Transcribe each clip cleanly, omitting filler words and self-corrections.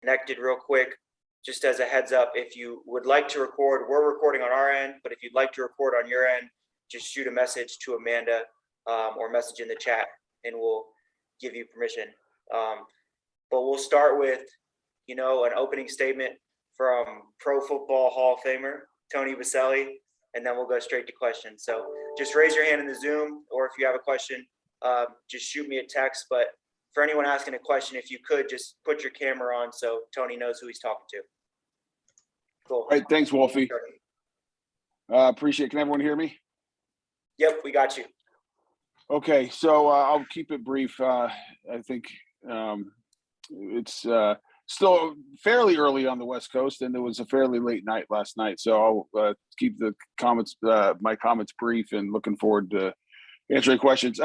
connected real quick. Just as a heads up, if you would like to record, we're recording on our end, but if you'd like to record on your end, just shoot a message to Amanda or message in the chat and we'll give you permission. But we'll start with, an opening statement from Pro Football Hall of Famer, Tony Boselli, and then we'll go straight to questions. So just raise your hand in the Zoom, or if you have a question, just shoot me a text. But for anyone asking a question, if you could just put your camera on so Tony knows who he's talking to. Cool. All right, thanks, Wolfie. Appreciate it. Can everyone hear me? Yep, we got you. Okay, so I'll keep it brief. I think it's still fairly early on the West Coast, and it was a fairly late night last night. So I'll keep the comments, my comments brief, and looking forward to answering questions.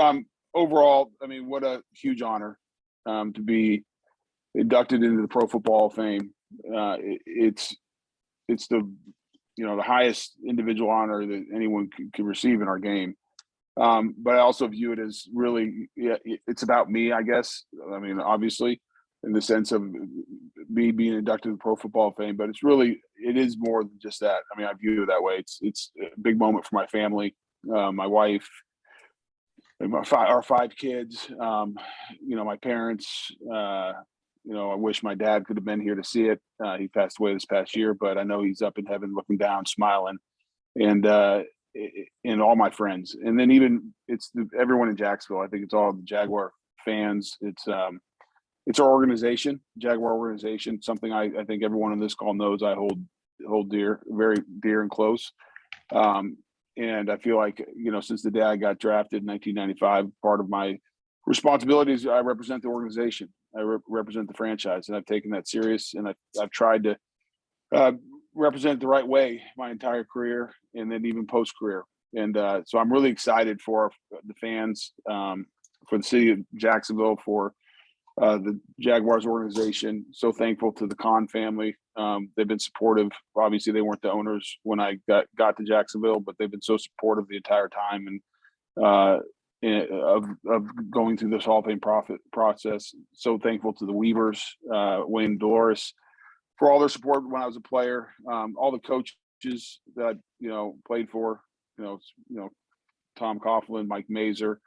Overall, I mean, what a huge honor to be inducted into the Pro Football Hall of Fame. It's the the highest individual honor that anyone can receive in our game. But I also view it as really, it's about me, I guess. I mean, obviously, in the sense of me being inducted to the Pro Football Hall of Fame, but it is more than just that. I mean, I view it that way. It's a big moment for my family, my wife, and our 5 kids, my parents. I wish my dad could have been here to see it. He passed away this past year, but I know he's up in heaven looking down, smiling, and all my friends. And then even everyone in Jacksonville. I think it's all the Jaguar fans. It's our organization, Jaguar organization, something I think everyone on this call knows I hold dear, very dear and close. And I feel like, since the day I got drafted in 1995, part of my responsibilities, I represent the organization. I represent the franchise, and I've taken that serious, and I've tried to represent it the right way my entire career, and then even post-career. And so I'm really excited for the fans, for the city of Jacksonville, for the Jaguars organization. So thankful to the Khan family. They've been supportive. Obviously, they weren't the owners when I got to Jacksonville, but they've been so supportive the entire time, and of going through this Hall of Fame process. So thankful to the Weavers, Wayne, Dolores, for all their support when I was a player. All the coaches that played for, Tom Coughlin, Mike Mazer,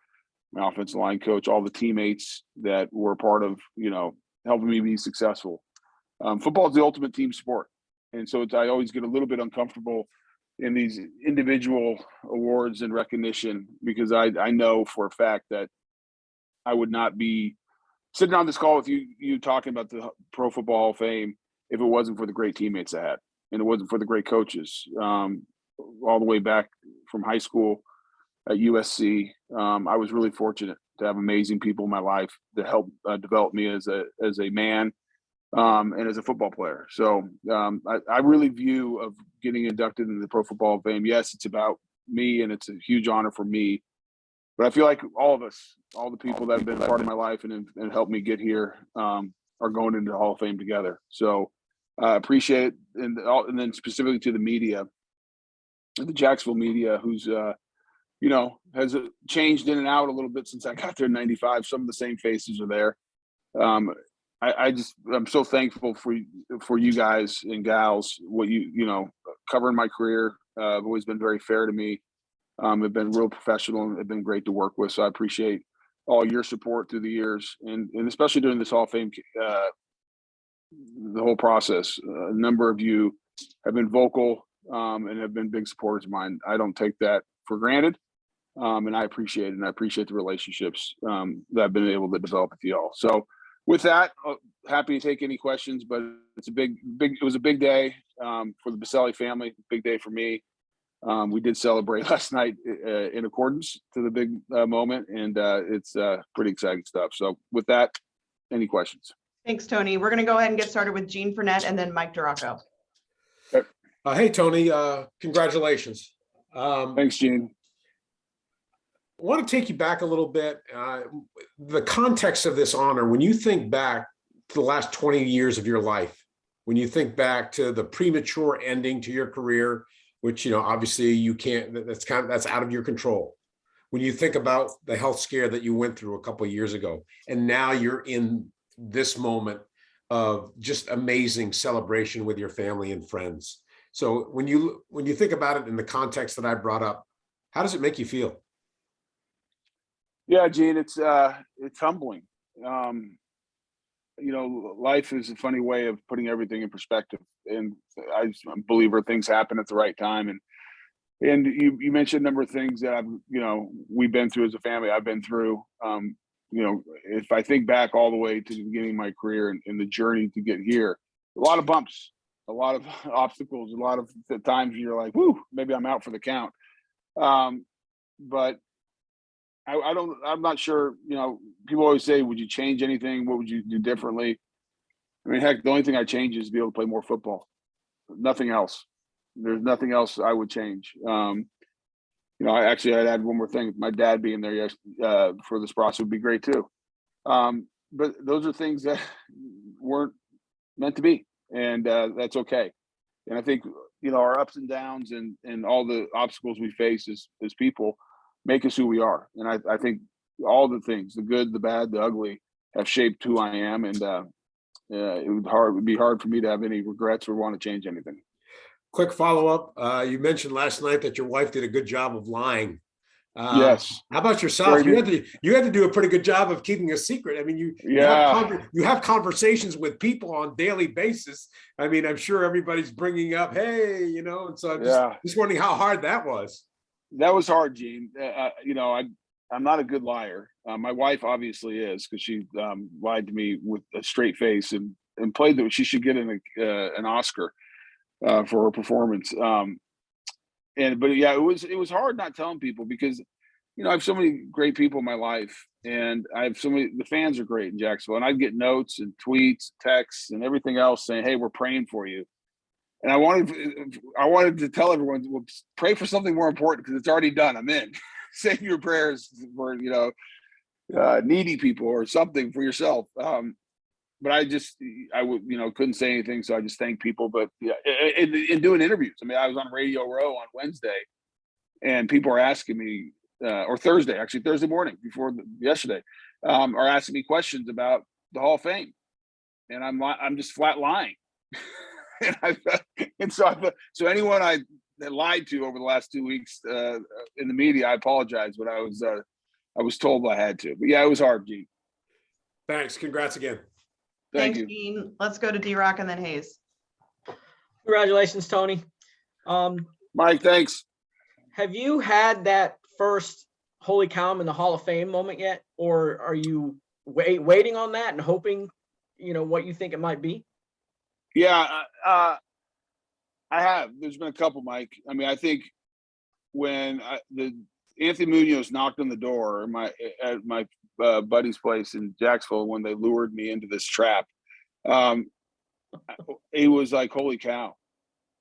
my offensive line coach, all the teammates that were part of helping me be successful. Football is the ultimate team sport, and so I always get a little bit uncomfortable in these individual awards and recognition, because I know for a fact that I would not be sitting on this call with you talking about the Pro Football Hall of Fame if it wasn't for the great teammates I had, and it wasn't for the great coaches. All the way back from high school at USC, I was really fortunate to have amazing people in my life that helped develop me as a man, and as a football player. So I really view of getting inducted into the Pro Football Hall of Fame. Yes, it's about me, and it's a huge honor for me. But I feel like all of us, all the people that have been a part of my life and helped me get here, are going into the Hall of Fame together. So I appreciate it. And then specifically to the media, the Jacksonville media, who's has changed in and out a little bit since I got there in '95. Some of the same faces are there. I'm so thankful for you guys and gals, what covering my career. Have always been very fair to me. Have been real professional, and have been great to work with. So I appreciate all your support through the years, and especially during this Hall of Fame, the whole process. A number of you have been vocal, and have been big supporters of mine. I don't take that for granted. And I appreciate it. And I appreciate the relationships that I've been able to develop with y'all. So with that, happy to take any questions, but it's it was a big day for the Boselli family, big day for me. We did celebrate last night in accordance to the big moment, and it's pretty exciting stuff. So with that, any questions? Thanks, Tony. We're going to go ahead and get started with Gene Fournette and then Mike Duraco. Hey, Tony, congratulations. Thanks, Gene. I want to take you back a little bit. The context of this honor, when you think back to the last 20 years of your life, when you think back to the premature ending to your career, which, obviously you can't, that's out of your control. When you think about the health scare that you went through a couple of years ago, and now you're in this moment of just amazing celebration with your family and friends. So when you think about it in the context that I brought up, how does it make you feel? Yeah, Gene, it's humbling. Life is a funny way of putting everything in perspective, and I'm a believer things happen at the right time. And you mentioned a number of things that we've been through as a family. I've been through. If I think back all the way to the beginning of my career and the journey to get here, a lot of bumps, a lot of obstacles, a lot of times you're like, "Whoo, maybe I'm out for the count." But I'm not sure. People always say, "Would you change anything? What would you do differently?" I mean, heck, the only thing I change is to be able to play more football. Nothing else. There's nothing else I would change. I'd add one more thing. My dad being there for this process would be great too. But those are things that weren't meant to be, and that's okay. And I think our ups and downs and all the obstacles we face as people make us who we are. And I think all the things, the good, the bad, the ugly, have shaped who I am. And it would be hard for me to have any regrets or want to change anything. Quick follow-up. You mentioned last night that your wife did a good job of lying. Yes. How about yourself? You had to do a pretty good job of keeping a secret. I mean, you have conversations with people on a daily basis. I mean, I'm sure everybody's bringing up, hey, and so I'm just wondering how hard that was. That was hard, Gene. I'm not a good liar. My wife obviously is, because she lied to me with a straight face and played that she should get an Oscar for her performance. It was hard not telling people, because I have so many great people in my life, and I have the fans are great in Jacksonville, and I'd get notes and tweets, texts, and everything else saying, "Hey, we're praying for you." And I wanted to tell everyone, well, pray for something more important, because it's already done. I'm in. Save your prayers for needy people or something for yourself. But I couldn't say anything, so I just thanked people. But in doing interviews, I mean, I was on Radio Row on Wednesday, and people are asking me, or Thursday morning before yesterday, are asking me questions about the Hall of Fame, and I'm just flat lying. So anyone I lied to over the last 2 weeks in the media, I apologize, but I was told I had to. But yeah, it was hard, Gene. Thanks. Congrats again. Thanks, you. Dean. Let's go to D-Rock and then Hayes. Congratulations, Tony. Mike, thanks. Have you had that first holy cow, I'm in the Hall of Fame moment yet? Or are you waiting on that and hoping, what you think it might be? Yeah, I have. There's been a couple, Mike. I mean, I think when the Anthony Munoz knocked on the door at my buddy's place in Jacksonville, when they lured me into this trap, it was like, holy cow.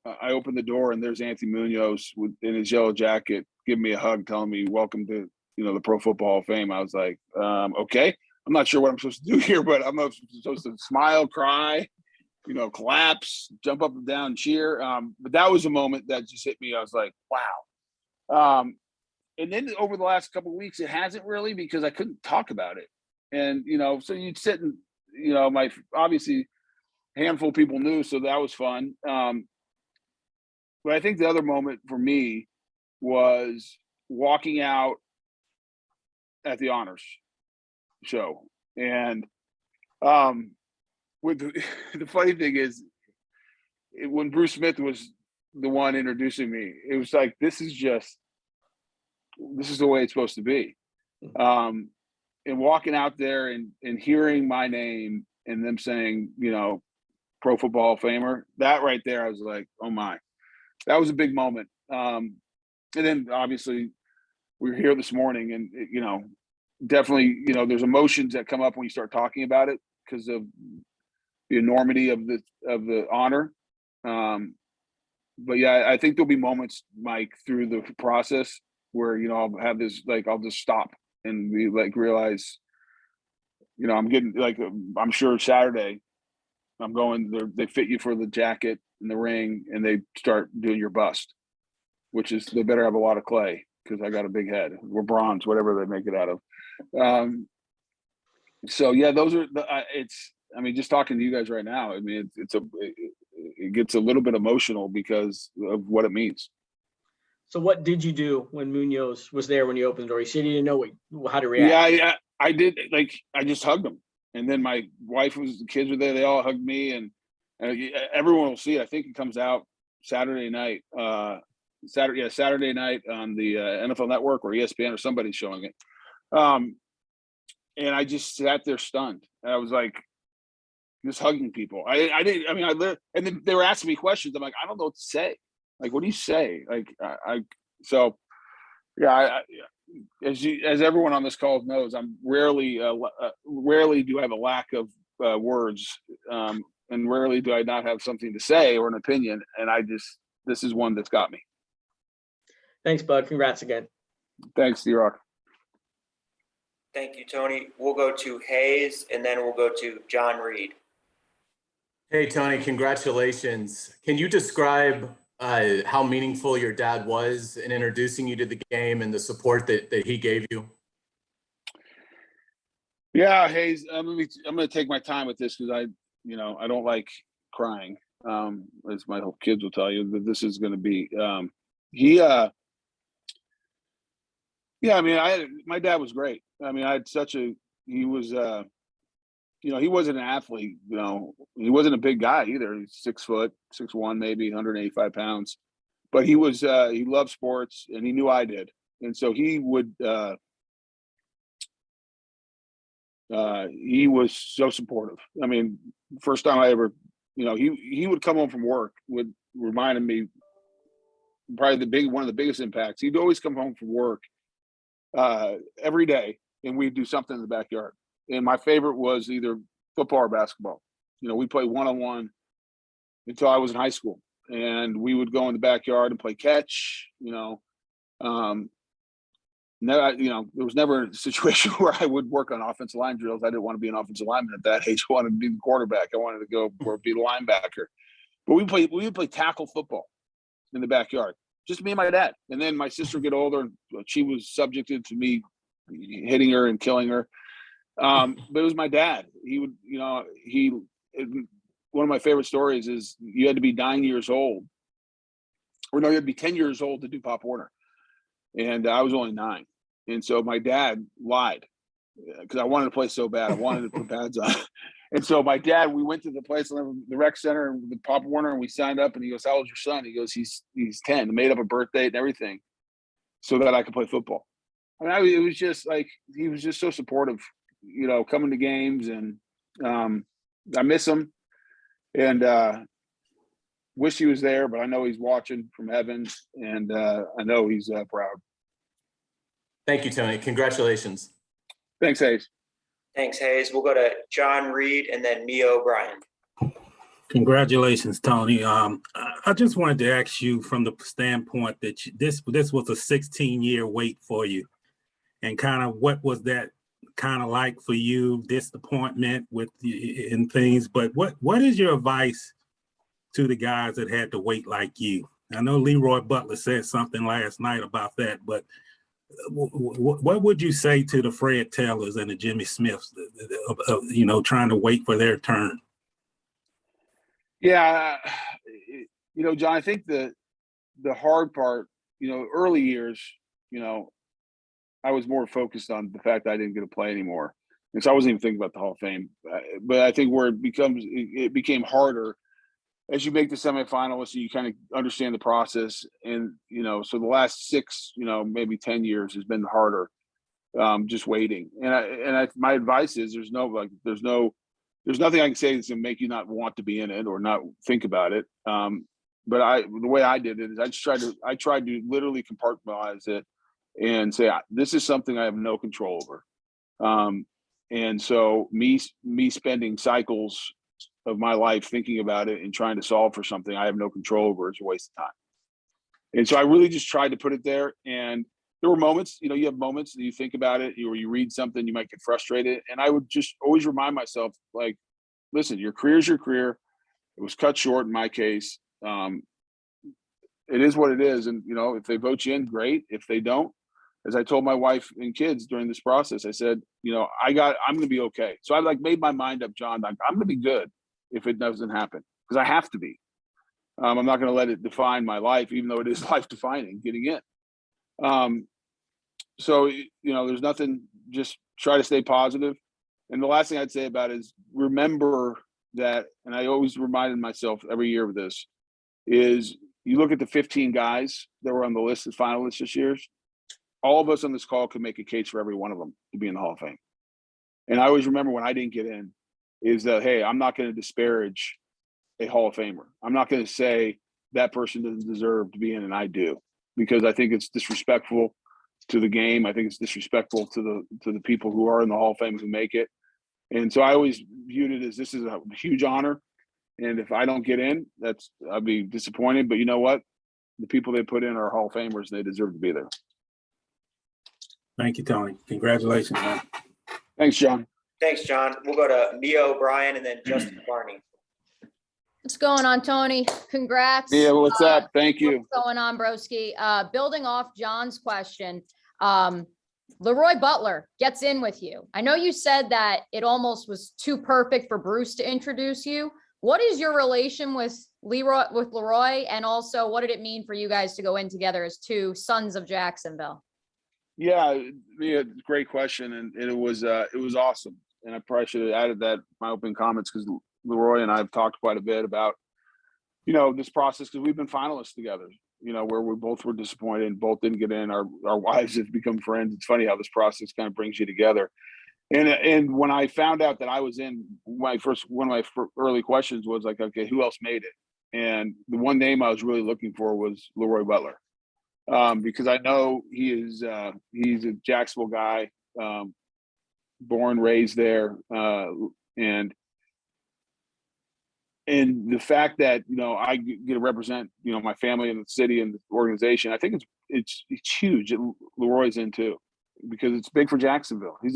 I opened the door, and there's Anthony Munoz in his yellow jacket, giving me a hug, telling me, "Welcome to the Pro Football Hall of Fame." I was like, okay, I'm not sure what I'm supposed to do here, but I'm supposed to smile, cry, collapse, jump up and down, cheer. But that was a moment that just hit me. I was like, wow. And then over the last couple of weeks, it hasn't really, because I couldn't talk about it. And, so you'd sit and, my obviously handful of people knew, so that was fun. But I think the other moment for me was walking out at the honors show. And the funny thing is, when Bruce Smith was the one introducing me, it was like, this is the way it's supposed to be. And walking out there and hearing my name and them saying, Pro Football Hall of Famer, that right there, I was like, oh my, that was a big moment. And then obviously we were here this morning, and definitely, there's emotions that come up when you start talking about it, because of the enormity of the honor. But yeah, I think there'll be moments, Mike, through the process where, I'll have this, like, I'll just stop and be like, realize, I'm getting, like, I'm sure Saturday I'm going, they fit you for the jacket and the ring, and they start doing your bust, which is, they better have a lot of clay, because I got a big head, or bronze, whatever they make it out of. So yeah, those are I mean, just talking to you guys right now, I mean, it gets a little bit emotional because of what it means. So what did you do when Munoz was there when you opened the door? You said you didn't know how to react. Yeah, I did. Like, I just hugged him, and then my wife the kids were there. They all hugged me, and everyone will see it. I think it comes out Saturday night. Saturday night on the NFL Network or ESPN or somebody's showing it. And I just sat there stunned. And I was like, just hugging people. I didn't. I mean, and then they were asking me questions. I'm like, I don't know what to say. Like, what do you say? Like, so, yeah. As everyone on this call knows, I'm rarely do I have a lack of words, and rarely do I not have something to say or an opinion. And this is one that's got me. Thanks, bud. Congrats again. Thanks, D-Rock. Thank you, Tony. We'll go to Hayes, and then we'll go to John Reed. Hey, Tony, congratulations. Can you describe how meaningful your dad was in introducing you to the game and the support that he gave you? Yeah, Hayes, I'm going to take my time with this because I don't like crying. As my kids will tell you, that this is going to be, yeah, I mean, my dad was great. I mean, he was, he wasn't an athlete, he wasn't a big guy either. He's 6 foot, 6'1", maybe 185 pounds, but he loved sports and he knew I did. And so he was so supportive. I mean, first time I ever, he would come home from work, would reminded me probably one of the biggest impacts. He'd always come home from work every day and we'd do something in the backyard. And my favorite was either football or basketball. We played one-on-one until I was in high school, and we would go in the backyard and play catch. There was never a situation where I would work on offensive line drills. I didn't want to be an offensive lineman at that age. I wanted to be the quarterback. I wanted to go or be the linebacker. But we would play tackle football in the backyard, just me and my dad. And then my sister would get older, and she was subjected to me hitting her and killing her. But it was my dad. He would, one of my favorite stories is you had to be 9 years old, or no, you had to be 10 years old to do Pop Warner. And I was only 9. And so my dad lied because I wanted to play so bad. I wanted to put pads on. And so my dad, we went to the place, the rec center with Pop Warner, and we signed up, and he goes, "How old's your son?" He goes, he's 10, made up a birth date and everything so that I could play football. I mean, it was just like, he was just so supportive, coming to games, and I miss him and wish he was there, but I know he's watching from heaven, and I know he's proud. Thank you, Tony. Congratulations. Thanks, Hayes. Thanks, Hayes. We'll go to John Reed and then Mia O'Brien. Congratulations, Tony. I just wanted to ask you from the standpoint that this was a 16-year wait for you, and kind of what was that kind of like for you, disappointment with and things, but what is your advice to the guys that had to wait like you? I know Leroy Butler said something last night about that, but what would you say to the Fred Taylors and the Jimmy Smiths, trying to wait for their turn? Yeah, John, I think the hard part, early years, I was more focused on the fact that I didn't get to play anymore. And so I wasn't even thinking about the Hall of Fame. But I think where it became harder as you make the semifinalists, you kind of understand the process. And, so the last 6, maybe 10 years has been harder, just waiting. And my advice is there's nothing I can say that's going to make you not want to be in it or not think about it. But the way I did it is I tried to literally compartmentalize it and say, this is something I have no control over. And so me spending cycles of my life thinking about it and trying to solve for something I have no control over is a waste of time. And so I really just tried to put it there. And there were moments, you have moments that you think about it, or you read something, you might get frustrated. And I would just always remind myself, like, listen, your career is your career. It was cut short in my case. It is what it is. And, if they vote you in, great. If they don't, as I told my wife and kids during this process, I said, I'm going to be okay. So I made my mind up, John, like, I'm going to be good if it doesn't happen, because I have to be. I'm not going to let it define my life, even though it is life defining getting in. So, there's nothing, just try to stay positive. And the last thing I'd say about it is remember that, and I always reminded myself every year of this, is you look at the 15 guys that were on the list as finalists this year, all of us on this call could make a case for every one of them to be in the Hall of Fame. And I always remember when I didn't get in is that, hey, I'm not going to disparage a Hall of Famer. I'm not going to say that person doesn't deserve to be in and I do, because I think it's disrespectful to the game. I think it's disrespectful to the people who are in the Hall of Fame who make it. And so I always viewed it as, this is a huge honor. And if I don't get in, I'll be disappointed. But you know what? The people they put in are Hall of Famers. They deserve to be there. Thank you, Tony. Congratulations, man. Thanks, John. Thanks, John. We'll go to Mia O'Brien and then Justin Barney. What's going on, Tony? Congrats. Yeah, what's up? Thank you. What's going on, broski? Building off John's question, Leroy Butler gets in with you. I know you said that it almost was too perfect for Bruce to introduce you. What is your relation with Leroy, and also what did it mean for you guys to go in together as two sons of Jacksonville? Yeah, great question, and it was awesome. And I probably should have added that in my opening comments, because Leroy and I have talked quite a bit about, this process, because we've been finalists together, where we both were disappointed and both didn't get in. Our wives have become friends. It's funny how this process kind of brings you together. And when I found out that I was in, one of my early questions was like, okay, who else made it? And the one name I was really looking for was Leroy Butler, because I know he's a Jacksonville guy, born, raised there, and the fact that I get to represent my family and the city and the organization, I think it's huge that Leroy's in too, because it's big for Jacksonville. He's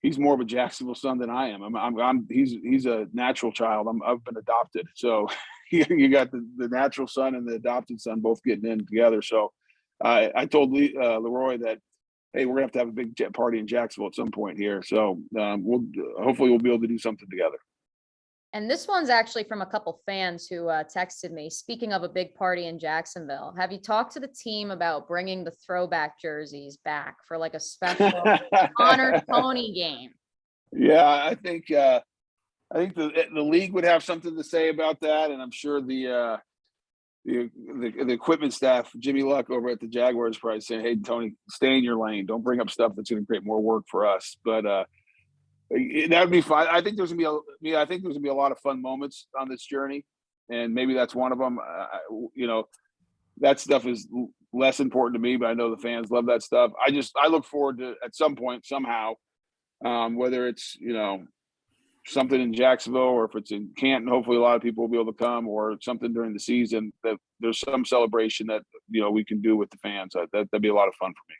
he's more of a Jacksonville son than I am. He's a natural child. I've been adopted, so you got the natural son and the adopted son both getting in together. So I told Leroy that, hey, we're gonna have to have a big party in Jacksonville at some point here. So hopefully we'll be able to do something together. And this one's actually from a couple fans who texted me. Speaking of a big party in Jacksonville, have you talked to the team about bringing the throwback jerseys back for like a special honor Tony game? Yeah, I think the league would have something to say about that, and I'm sure the equipment staff, Jimmy Luck over at the Jaguars, probably saying, "Hey, Tony, stay in your lane. Don't bring up stuff that's going to create more work for us." But that would be fine. I think there's gonna be a lot of fun moments on this journey, and maybe that's one of them. That stuff is less important to me, but I know the fans love that stuff. I look forward to, at some point, somehow, whether it's something in Jacksonville or if it's in Canton, hopefully a lot of people will be able to come, or something during the season, that there's some celebration that we can do with the fans. That'd be a lot of fun for me.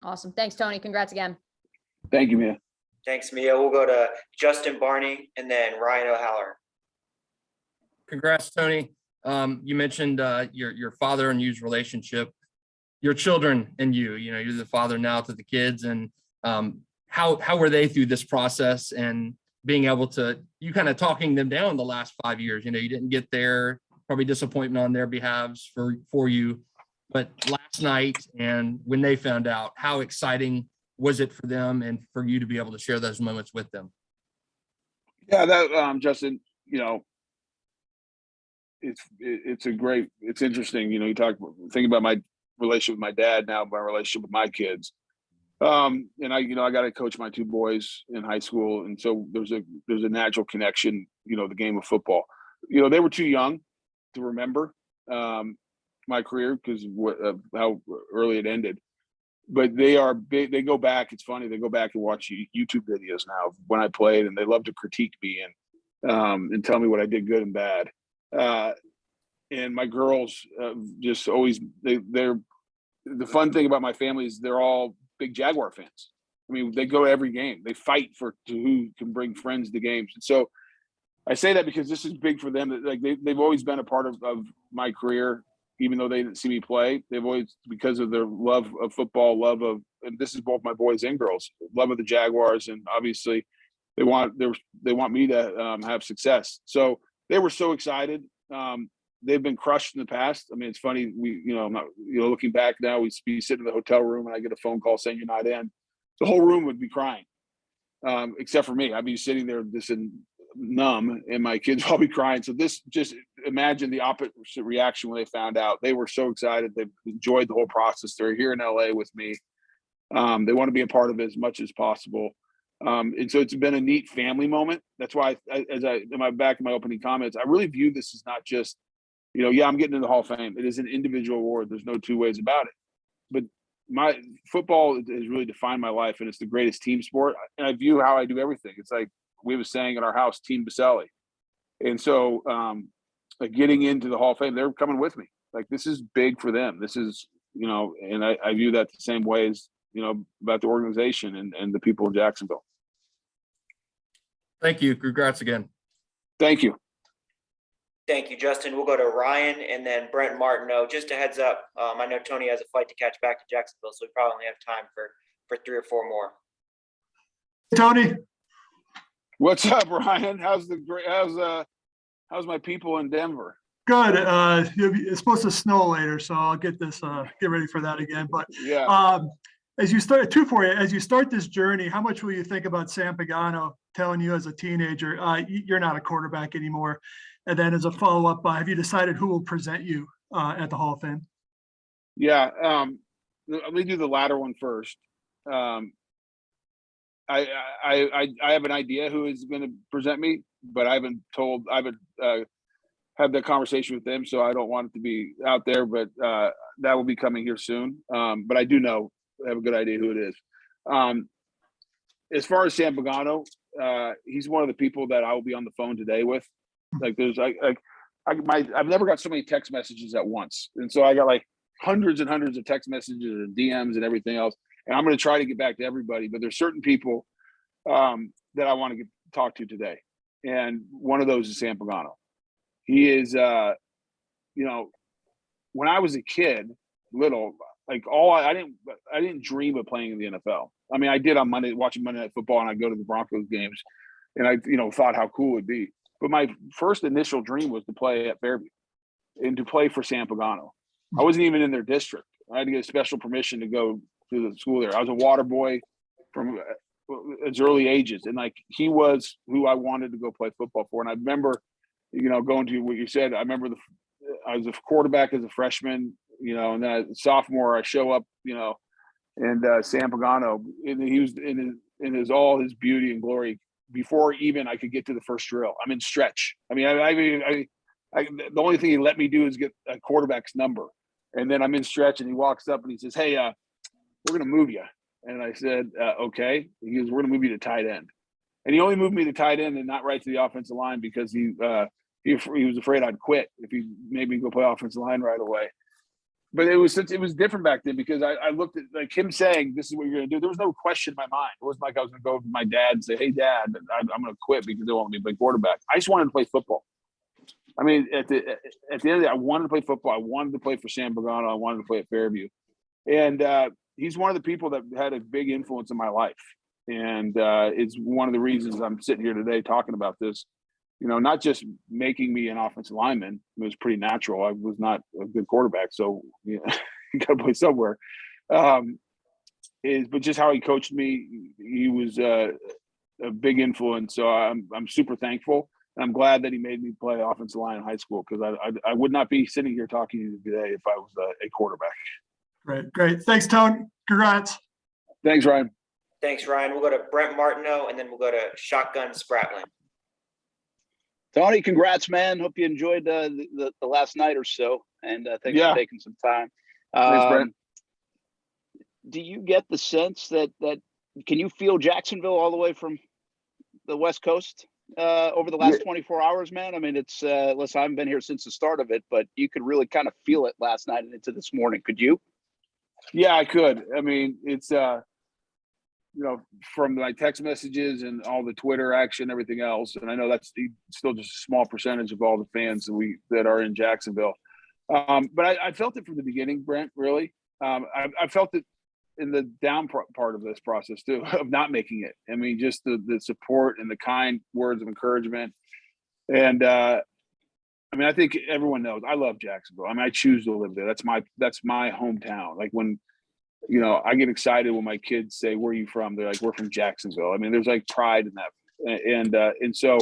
Awesome. Thanks, Tony. Congrats again. Thank you, Mia. Thanks, Mia. We'll go to Justin Barney and then Ryan O'Haller. Congrats, Tony. You mentioned your father and you's relationship, your children and you're the father now to the kids, and how were they through this process and being able to, you kind of talking them down the last 5 years? You didn't get there, probably disappointment on their behalves for you, but last night and when they found out, how exciting was it for them and for you to be able to share those moments with them? Yeah, that Justin, it's interesting. You think about my relationship with my dad, now my relationship with my kids. And I got to coach my two boys in high school, and so there's a natural connection. The game of football. They were too young to remember my career because of how early it ended. But they are big. They go back. It's funny. They go back and watch YouTube videos now of when I played, and they love to critique me and tell me what I did good and bad. And my girls just always they're the fun thing about my family is they're all big Jaguar fans. I mean, they go to every game. They fight to who can bring friends to games. And so I say that because this is big for them. Like they've always been a part of my career. even though they didn't see me play, they've always, because of their love of football, and this is both my boys and girls, love of the Jaguars, and obviously they want me to have success. So they were so excited. They've been crushed in the past. I mean, it's funny. I'm not, looking back now, we'd be sitting in the hotel room and I get a phone call saying you're not in. The whole room would be crying, except for me. I'd be sitting there just numb, and my kids will all be crying. So just imagine the opposite reaction when they found out. They were so excited. They enjoyed the whole process. They're here in LA with me. They want to be a part of it as much as possible. And so it's been a neat family moment. That's why, in my opening comments, I really view this as not just, I'm getting into the Hall of Fame. It is an individual award. There's no two ways about it. But my football has really defined my life, and it's the greatest team sport. And I view how I do everything. It's like we have a saying in our house, Team Boselli. And so getting into the Hall of Fame, they're coming with me. Like, this is big for them. This is, and I view that the same way as, about the organization and the people of Jacksonville. Thank you. Congrats again. Thank you. Thank you, Justin. We'll go to Ryan and then Brent Martineau. Just a heads up, I know Tony has a flight to catch back to Jacksonville, so we probably only have time for 3 or 4 more. Tony. What's up, Ryan? How's my people in Denver? Good. It's supposed to snow later, so I'll get ready for that again. But yeah. As you start as you start this journey, how much will you think about Sam Pagano telling you as a teenager, you're not a quarterback anymore? And then as a follow-up, have you decided who will present you at the Hall of Fame? Yeah. Let me do the latter one first. I have an idea who is going to present me, but I haven't had that conversation with them, so I don't want it to be out there, but that will be coming here soon. But I do know, I have a good idea who it is. As far as Sam Pagano, he's one of the people that I will be on the phone today with. Like, I've never got so many text messages at once, and so I got like hundreds and hundreds of text messages and DMs and everything else. And I'm going to try to get back to everybody, but there's certain people that I want to talk to today, and one of those is Sam Pagano. He is, when I was a kid, little, like I didn't dream of playing in the NFL. I mean, I did on Monday, watching Monday Night Football, and I'd go to the Broncos games, and I, thought how cool it'd be. But my first initial dream was to play at Fairview and to play for Sam Pagano. I wasn't even in their district. I had to get special permission to go to the school there. I was a water boy from its early ages, and like, he was who I wanted to go play football for. And I remember, going to what you said. I remember I was a quarterback as a freshman, and then sophomore I show up, and Sam Pagano, and he was in his all his beauty and glory before even I could get to the first drill. I'm in stretch. I mean, the only thing he let me do is get a quarterback's number, and then I'm in stretch, and he walks up and he says, "Hey, we're gonna move you." And I said, "Okay." He goes, "We're gonna move you to tight end." And he only moved me to tight end and not right to the offensive line because he was afraid I'd quit if he made me go play offensive line right away. But it was different back then because I looked at, like, him saying, "This is what you're going to do." There was no question in my mind. It wasn't like I was going to go to my dad and say, "Hey, Dad, I'm going to quit because they want me to play quarterback." I just wanted to play football. I mean, at the end of the day, I wanted to play football. I wanted to play for Sam Pagano. I wanted to play at Fairview. And he's one of the people that had a big influence in my life. And it's one of the reasons I'm sitting here today talking about this. Not just making me an offensive lineman. It was pretty natural. I was not a good quarterback, so you got to play somewhere. But just how he coached me, he was a big influence. So I'm super thankful, and I'm glad that he made me play offensive line in high school, because I would not be sitting here talking to you today if I was a quarterback. Great. Thanks, Tony. Congrats. Thanks, Ryan. Thanks, Ryan. We'll go to Brent Martineau, and then we'll go to Shotgun Spratling. Tony, congrats, man. Hope you enjoyed the last night or so, and thanks for taking some time. Thanks, Brent. Do you get the sense that can you feel Jacksonville all the way from the West Coast over the last 24 hours, man? I mean, it's listen, I haven't been here since the start of it, but you could really kind of feel it last night and into this morning. Could you? Yeah, I could. I mean, it's from my text messages and all the Twitter action, everything else. And I know that's still just a small percentage of all the fans that are in Jacksonville. But I felt it from the beginning, Brent, really. I felt it in the down part of this process too, of not making it. I mean, just the support and the kind words of encouragement. And I mean, I think everyone knows I love Jacksonville. I mean, I choose to live there. That's my hometown. Like when, you know, I get excited when my kids say, "Where are you from?" They're like, "We're from Jacksonville." I mean, there's like pride in that. And so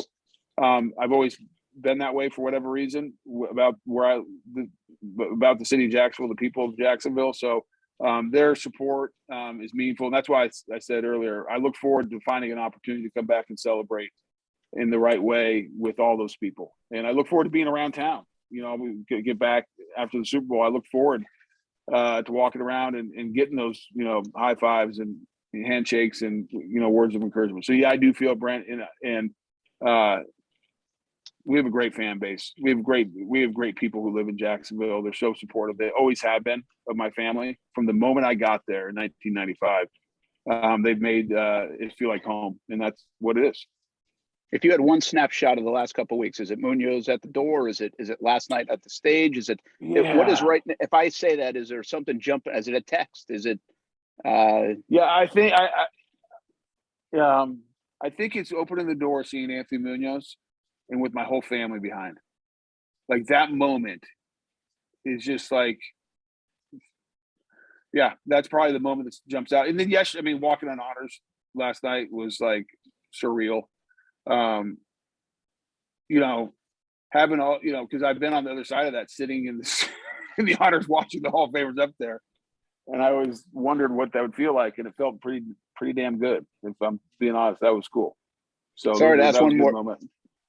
I've always been that way for whatever reason about about the city of Jacksonville, the people of Jacksonville. So their support is meaningful. And that's why I said earlier, I look forward to finding an opportunity to come back and celebrate in the right way with all those people. And I look forward to being around town. You know, we get back after the Super Bowl. I look forward to walking around and getting those, you know, high fives and handshakes and, you know, words of encouragement. So yeah, I do feel, Brent, and we have a great fan base. We have great people who live in Jacksonville. They're so supportive. They always have been of my family from the moment I got there in 1995. They've made it feel like home, and that's what it is. If you had one snapshot of the last couple of weeks, is it Munoz at the door? Is it last night at the stage? Is it what is right? If I say that, is there something jumping? Is it a text? Is it? Yeah, I think it's opening the door, seeing Anthony Munoz, and with my whole family behind. Like that moment is just like, yeah, that's probably the moment that jumps out. And then yes, I mean, walking on honors last night was like surreal. You know, having all, you know, because I've been on the other side of that, sitting in the honors, watching the Hall of Famers up there, and I always wondered what that would feel like, and it felt pretty damn good. If I'm being honest, that was cool. So sorry to ask one more. Moment.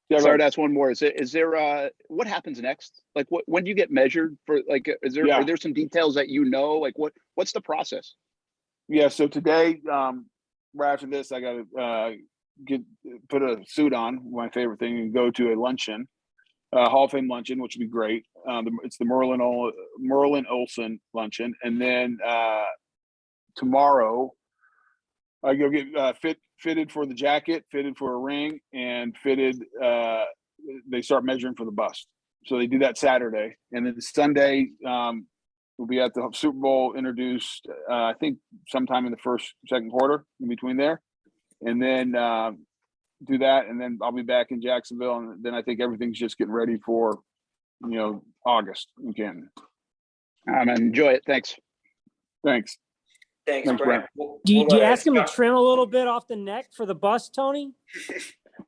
Yeah, sorry to ask one more. Is there what happens next? Like when do you get measured for? Like, are there some details that you know? Like what's the process? Yeah. So today, right after this, I got to put a suit on, my favorite thing, and go to a luncheon, Hall of Fame luncheon, which would be great. It's the Merlin Olsen luncheon, and then tomorrow I go get fitted for the jacket, fitted for a ring, and fitted. They start measuring for the bust, so they do that Saturday, and then Sunday we'll be at the Super Bowl, introduced. I think sometime in the second quarter, in between there. And then do that, and then I'll be back in Jacksonville, and then I think everything's just getting ready for, you know, August in Canton. Enjoy it. Thanks. Thanks, Brent. Do you ask him to trim a little bit off the neck for the bust, Tony?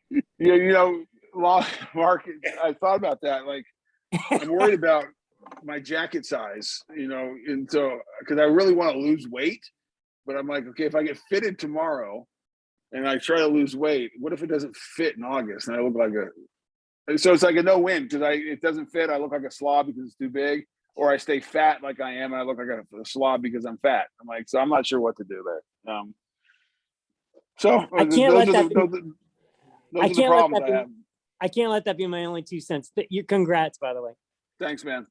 Yeah, you know, Mark, I thought about that. Like, I'm worried about my jacket size, you know, and so because I really want to lose weight, but I'm like, okay, if I get fitted tomorrow and I try to lose weight, what if it doesn't fit in August and I look like so it's like a no-win because it doesn't fit. I look like a slob because it's too big, or I stay fat like I am and I look like a slob because I'm fat. I'm like, so I'm not sure what to do there. So I can't let that. Those are the problems I have. I can't let that be my only 2 cents. Congrats, by the way. Thanks, man.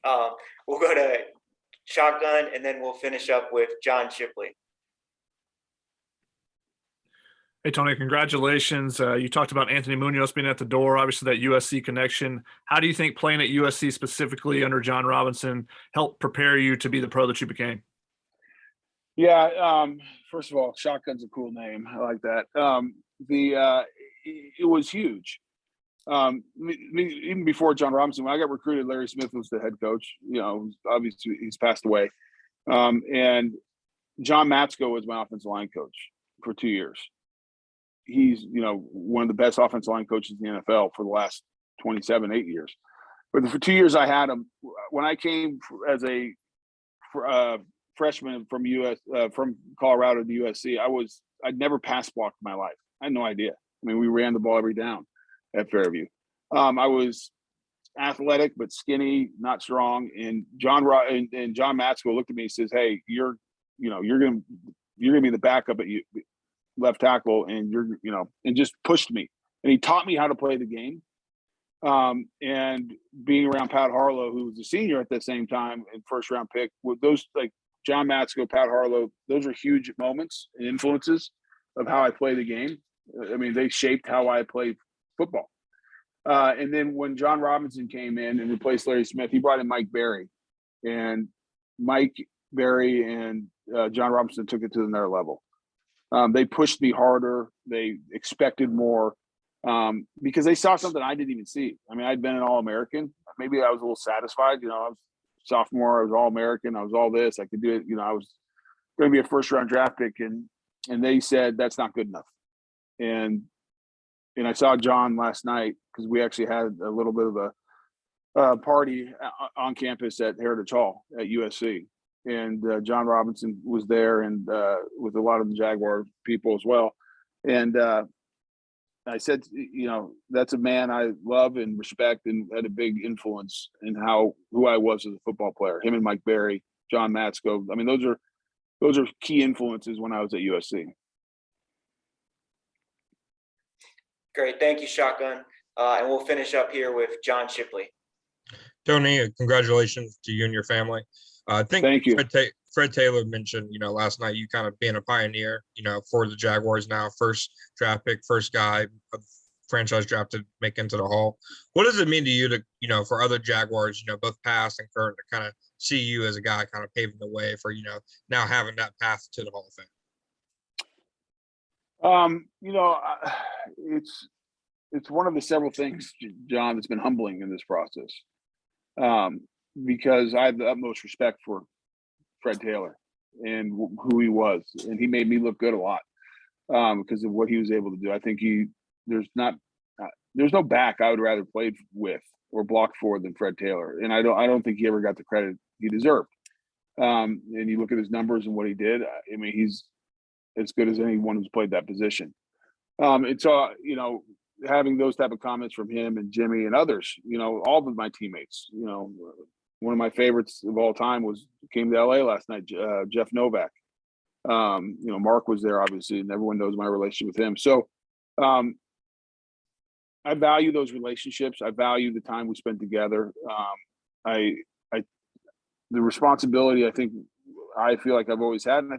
We'll go to Shotgun, and then we'll finish up with John Shipley. Hey, Tony, congratulations. You talked about Anthony Munoz being at the door, obviously that USC connection. How do you think playing at USC specifically under John Robinson helped prepare you to be the pro that you became? Yeah, first of all, Shotgun's a cool name. I like that. It was huge. Even before John Robinson, when I got recruited, Larry Smith was the head coach. You know, obviously he's passed away. And John Matsko was my offensive line coach for 2 years. He's, you know, one of the best offensive line coaches in the NFL for the last 8 years. But for 2 years I had him. When I came as a freshman from Colorado to USC, I'd never pass blocked in my life. I had no idea. I mean, we ran the ball every down at Fairview. I was athletic but skinny, not strong. And John Matsko looked at me and says, "Hey, you're gonna be the backup at left tackle, and and just pushed me." And he taught me how to play the game. And being around Pat Harlow, who was a senior at the same time and first round pick, with those like John Matsko, Pat Harlow, those are huge moments and influences of how I play the game. I mean, they shaped how I play football. And then when John Robinson came in and replaced Larry Smith, he brought in Mike Berry, and Mike Berry and John Robinson took it to another level. They pushed me harder. They expected more because they saw something I didn't even see. I mean, I'd been an All-American. Maybe I was a little satisfied. I was sophomore. I was All-American. I was all this. I could do it. I was going to be a first-round draft pick, and they said that's not good enough. And I saw John last night because we actually had a little bit of a party on campus at Heritage Hall at USC. And John Robinson was there, and with a lot of the Jaguar people as well. And I said, that's a man I love and respect, and had a big influence in who I was as a football player. Him and Mike Berry, John Matsko. I mean, those are key influences when I was at USC. Great, thank you, Shotgun. And we'll finish up here with John Shipley. Tony, congratulations to you and your family. I think Thank you. Fred Taylor mentioned, last night, you kind of being a pioneer, for the Jaguars now, first draft pick, first guy of franchise draft to make into the Hall. What does it mean to you to, for other Jaguars, both past and current, to kind of see you as a guy kind of paving the way for, now having that path to the Hall of Fame? It's one of the several things, John, that's been humbling in this process. Because I have the utmost respect for Fred Taylor and who he was, and he made me look good a lot because of what he was able to do. I think there's no back I would rather play with or block for than Fred Taylor, and I don't think he ever got the credit he deserved. And you look at his numbers and what he did. I mean, he's as good as anyone who's played that position. And so, having those type of comments from him and Jimmy and others, all of my teammates, one of my favorites of all time came to LA last night, Jeff Novak. Mark was there, obviously, and everyone knows my relationship with him. So I value those relationships. I value the time we spent together. The responsibility, I feel like I've always had, and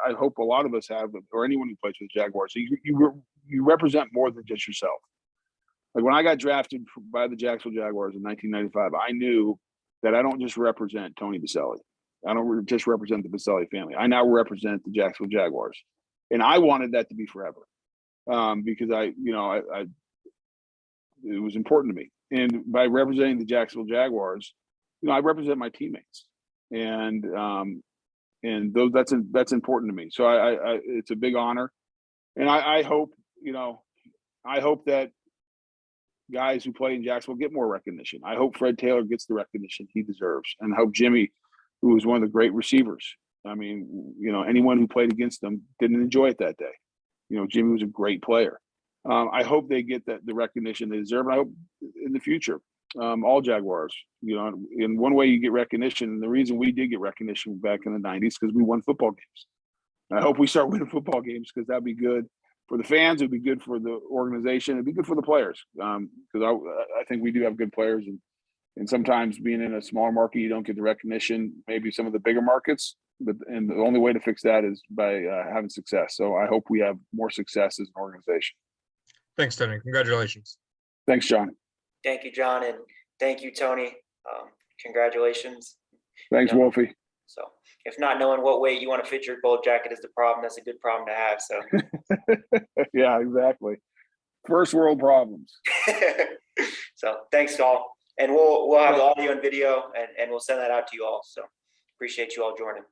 I hope a lot of us have, or anyone who plays for the Jaguars. So you represent more than just yourself. Like when I got drafted by the Jacksonville Jaguars in 1995, I knew that I don't just represent Tony Boselli. I don't just represent the Boselli family. I now represent the Jacksonville Jaguars, and I wanted that to be forever because it was important to me. And by representing the Jacksonville Jaguars, I represent my teammates, and that's important to me. So it's a big honor, and I hope that guys who play in Jacksonville get more recognition. I hope Fred Taylor gets the recognition he deserves, and I hope Jimmy, who was one of the great receivers. I mean, anyone who played against them didn't enjoy it that day. Jimmy was a great player. I hope they get the recognition they deserve. And I hope in the future, all Jaguars, in one way you get recognition. And the reason we did get recognition back in the 90s, because we won football games. And I hope we start winning football games because that'd be good for the fans. It'd be good for the organization. It'd be good for the players. Because I think we do have good players. And sometimes being in a smaller market, you don't get the recognition, maybe some of the bigger markets. And the only way to fix that is by having success. So I hope we have more success as an organization. Thanks, Tony. Congratulations. Thanks, John. Thank you, John, and thank you, Tony. Congratulations. Thanks, Wolfie. So if not knowing what weight you want to fit your gold jacket is the problem, that's a good problem to have. So yeah, exactly. First world problems. So thanks all. And we'll have the audio and video and we'll send that out to you all. So appreciate you all joining.